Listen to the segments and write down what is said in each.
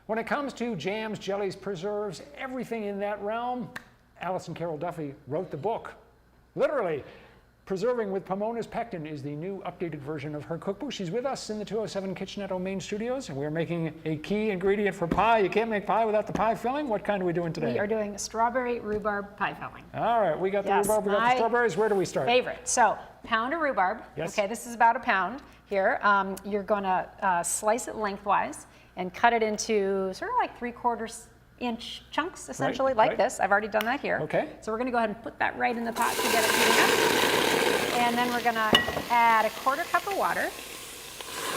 When it comes to jams, jellies, preserves, everything in that realm, Allison Duffy wrote the book. Literally, Preserving with Pomona's Pectin is the new updated version of her cookbook. She's with us in the 207 Kitchenette main studios, and we're making a key ingredient for pie. You can't make pie without the pie filling. What kind are we doing today? We are doing strawberry rhubarb pie filling. All right, we got the rhubarb, we got the strawberries. Where do we start? Favorite. So, pound of rhubarb. Yes. Okay, this is about a pound here. You're going to slice it lengthwise and cut it into sort of like 3/4 inch chunks, essentially, like this. I've already done that here. Okay. So we're going to go ahead and put that right in the pot to get it heating up. And then we're going to add a 1/4 cup of water.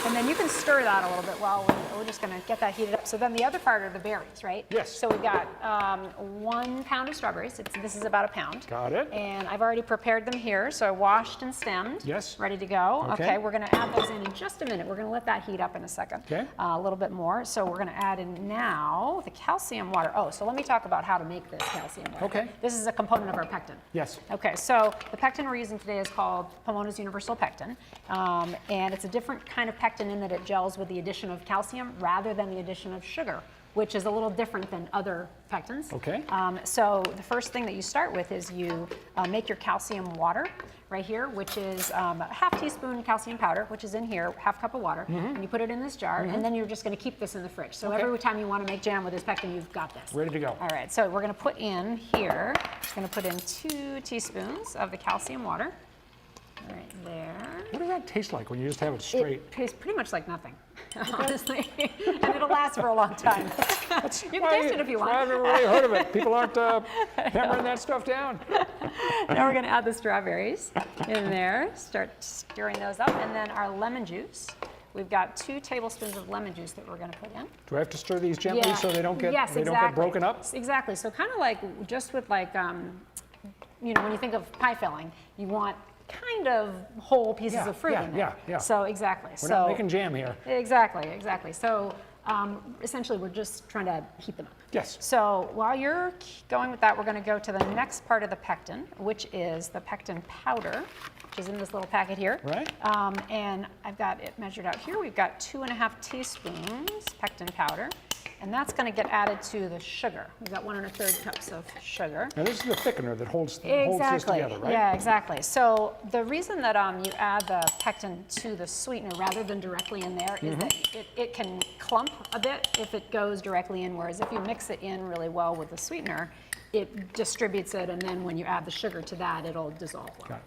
And then you can stir that a little bit while we're just going to get that heated up. So then the other part are the berries, right? Yes. So we've got 1 pound of strawberries. This is about a pound. Got it. And I've already prepared them here. So I washed and stemmed. Yes. Ready to go. Okay. We're going to add those in just a minute. We're going to let that heat up in a second. Okay. A little bit more. So we're going to add in now the calcium water. Oh, so let me talk about how to make this calcium water. Okay. This is a component of our pectin. Yes. Okay, so the pectin we're using today is called Pomona's Universal Pectin. And it's a different kind of pectin in that it gels with the addition of calcium rather than the addition of sugar, which is a little different than other pectins. Okay. So the first thing that you start with is you make your calcium water right here, which is a 1/2 teaspoon calcium powder, which is in here, 1/2 cup of water, and you put it in this jar, and then you're just going to keep this in the fridge. So every time you want to make jam with this pectin, you've got this. Ready to go. All right, so we're going to put in here, we're going to put in 2 teaspoons of the calcium water. All right, there. What does that taste like when you just have it straight? It tastes pretty much like nothing, honestly, and it'll last for a long time. You can taste it if you want. I've never really heard of it. People aren't hammering that stuff down. Now we're going to add the strawberries in there, start stirring those up, and then our lemon juice. We've got 2 tablespoons of lemon juice that we're going to put in. Do I have to stir these gently so they don't get exactly. don't get broken up? Exactly. So kind of like just with like you know, when you think of pie filling, you want kind of whole pieces of fruit in there. Yeah. So exactly. We're not making jam here. Exactly. So essentially, we're just trying to heat them up. Yes. So while you're going with that, we're going to go to the next part of the pectin, which is the pectin powder, which is in this little packet here. Right. And I've got it measured out here. We've got 2.5 teaspoons pectin powder. And that's going to get added to the sugar. We've got 1 1/3 cups of sugar. Now this is the thickener that holds this together, right? Yeah, exactly. So the reason that you add the pectin to the sweetener rather than directly in there is that it can clump a bit if it goes directly in, whereas if you mix it in really well with the sweetener, it distributes it, and then when you add the sugar to that, it'll dissolve well. Got it.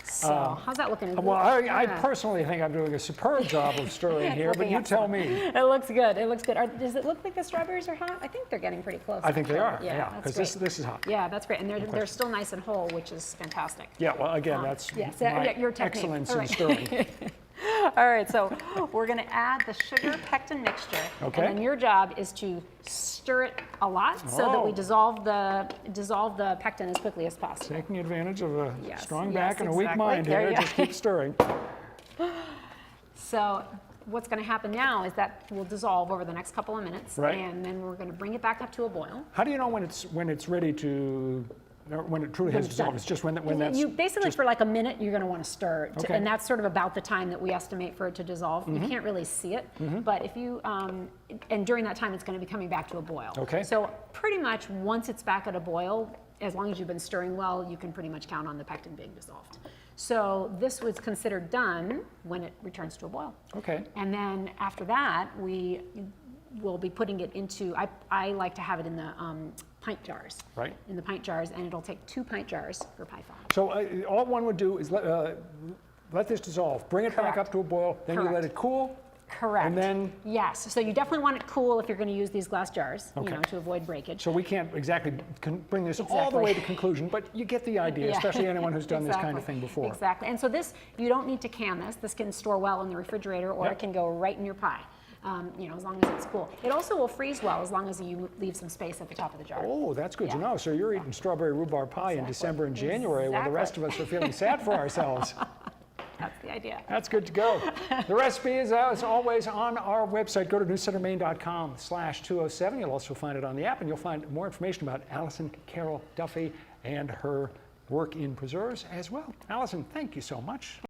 So how's that looking? Well, I personally think I'm doing a superb job of stirring here, but you tell me. It looks good. It looks good. Does it look like the strawberries are hot? I think they're getting pretty close. I think they are. Yeah, because this is hot. Yeah, that's great, and they're still nice and whole, which is fantastic. Yeah. Well, again, that's your technique. excellence in stirring. All right, so we're going to add the sugar pectin mixture, Okay. and then your job is to stir it a lot so that we dissolve the pectin as quickly as possible. Taking advantage of a strong back yes, and a weak exactly. mind There here, you just keep stirring. So what's going to happen now is that will dissolve over the next couple of minutes, Right. and then we're going to bring it back up to a boil. How do you know when it's ready to, or when it truly has dissolved? It's just when that's You basically for like a minute you're going to want to stir it, Okay. and that's sort of about the time that we estimate for it to dissolve. You can't really see it, but if you and during that time it's going to be coming back to a boil. Okay. So pretty much once it's back at a boil, as long as you've been stirring well, you can pretty much count on the pectin being dissolved. So this was considered done when it returns to a boil. Okay. And then after that, we will be putting it into, I like to have it in the pint jars. Right. In the pint jars, and it'll take 2 pint jars for pie filling. So all one would do is let this dissolve, bring it back up to a boil, then you let it cool. Correct. And then? Yes, so you definitely want it cool if you're going to use these glass jars, Okay. you know, to avoid breakage. So we can't exactly bring this all the way to conclusion, but you get the idea, especially anyone who's done this kind of thing before. Exactly, and so this, you don't need to can this. This can store well in the refrigerator, or it can go right in your pie. You know, as long as it's cool. It also will freeze well as long as you leave some space at the top of the jar. Oh, that's good to know. So you're eating strawberry rhubarb pie in December and January while the rest of us are feeling sad for ourselves. That's the idea. That's good to go. The recipe is, as always, on our website. Go to newscentermaine.com/207. You'll also find it on the app, and you'll find more information about Allison Duffy and her work in preserves as well. Allison, thank you so much.